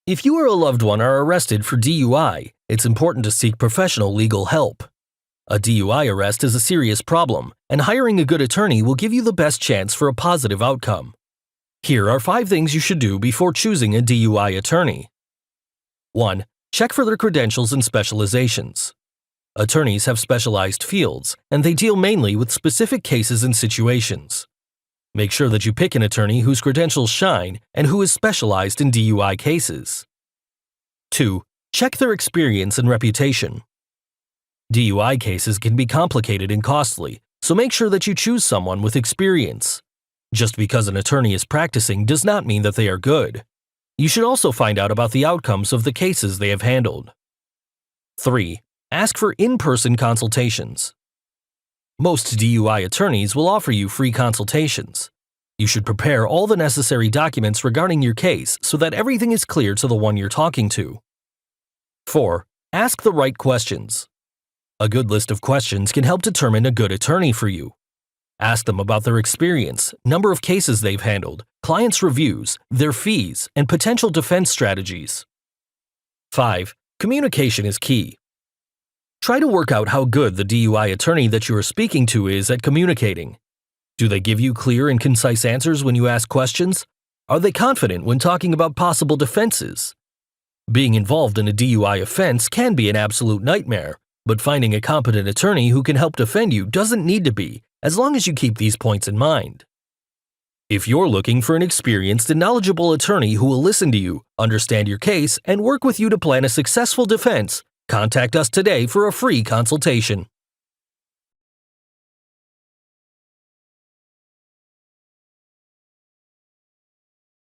If you or a loved one are arrested for DUI, it's important to seek professional legal help. A DUI arrest is a serious problem, and hiring a good attorney will give you the best chance for a positive outcome. Here are 5 things you should do before choosing a DUI attorney. 1. Check for their credentials and specializations. Attorneys have specialized fields, and they deal mainly with specific cases and situations. Make sure that you pick an attorney whose credentials shine and who is specialized in DUI cases. 2. Check their experience and reputation. DUI cases can be complicated and costly, so make sure that you choose someone with experience. Just because an attorney is practicing does not mean that they are good. You should also find out about the outcomes of the cases they have handled. 3. Ask for in-person consultations. Most DUI attorneys will offer you free consultations. You should prepare all the necessary documents regarding your case so that everything is clear to the one you're talking to. 4. Ask the right questions. A good list of questions can help determine a good attorney for you. Ask them about their experience, number of cases they've handled, clients' reviews, their fees, and potential defense strategies. 5. Communication is key. Try to work out how good the DUI attorney that you are speaking to is at communicating. Do they give you clear and concise answers when you ask questions? Are they confident when talking about possible defenses? Being involved in a DUI offense can be an absolute nightmare, but finding a competent attorney who can help defend you doesn't need to be, as long as you keep these points in mind. If you're looking for an experienced and knowledgeable attorney who will listen to you, understand your case, and work with you to plan a successful defense, contact us today for a free consultation.